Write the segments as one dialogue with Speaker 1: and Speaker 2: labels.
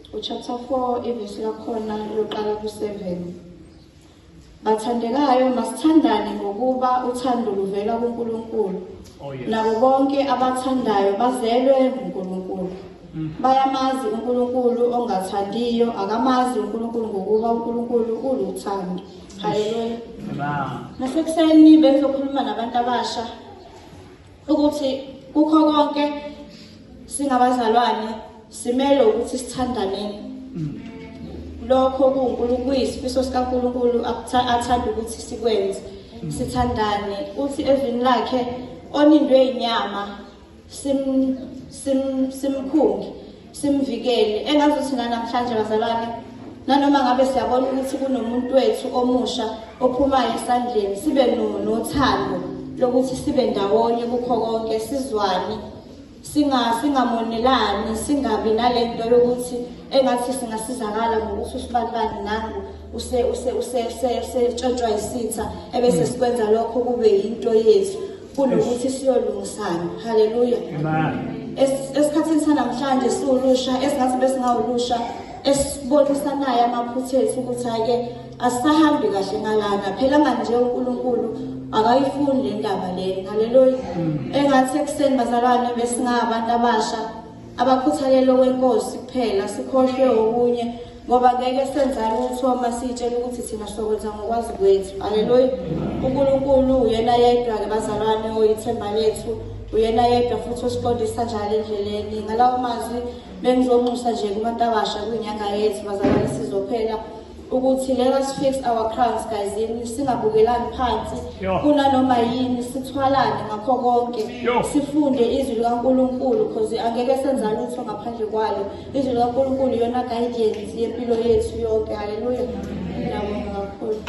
Speaker 1: Chapter 4, ivesi lakhona loqala ku-7. Bathandekayo, masithandane ngokuba uthando luvela kuNkulunkulu. Nabo bonke abathandayo bazelwe nguNkulunkulu. Bayamazi uNkulunkulu, ongathandiyo akamazi uNkulunkulu ngokuba uNkulunkulu uluthando. Haleluya. Nasekuseni bengizokhuluma nabantu abasha ukuthi kukho konke singabazalwane simele ukuthi sithandaneni. Lokho kuyisifiso sikaNkulunkulu athanda ukuthi sikwenze, sithandane. Uthi evini lakhe onindwe inyama simkhungi, simvikele. Engazuthi namhlanje bazalwane, nanoma ngabe siyabona ukuthi kunomuntu wethu omusha ophumayo esandleni, sibe nothando lokuthi sibe ndawonye kukho konke, sizwane, singamonelani, singabi nalento yokuthi engathi singasizakala ngokuthi usibalibani nangu usetshotshwa isitha ebese sikwenza lokho kube yinto yethu kunokuthi siyolungisana. Haleluya. Esikhathini sanamhlanje siwulusha esingathi besingawulusha esibonisanayo amaphutha ethu ukuthi ake asisahambi kahle ngalana, phela manje uNkulunkulu akayifuni le ndaba le. Haleluya. Engathi ekuseni bazalwane besingabantu abasha abakhuthalele kwenkosi kuphela, sikhohlwe okunye ngoba ngeke senza lutho uma sitshela ukuthi thina sokwenza ngokwazi kwethu. Haleluya. uNkulunkulu uyena yedwa ke bazalwane oyithemba lethu, uyena yedwa futhi osiqondisa njalo endleleni. Ngalawo mazwi bengizonxusa nje kubantu abasha kwinyanga yethu bazalwane sizophela ukuthi let us fix our crowns guys, singabukelani phansi kunanoma yini, sithwalane ngakho konke, sifunde izwi likaNkulunkulu because angeke senza lutho ngaphandle kwalo. Izwi likaNkulunkulu iyona guidance yempilo yethu yonke. Haleluya. Ngiyabonga kakhulu.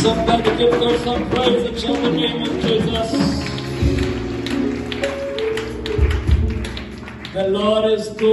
Speaker 2: Somebody give God some praise and shout the name of Jesus. The Lord is good.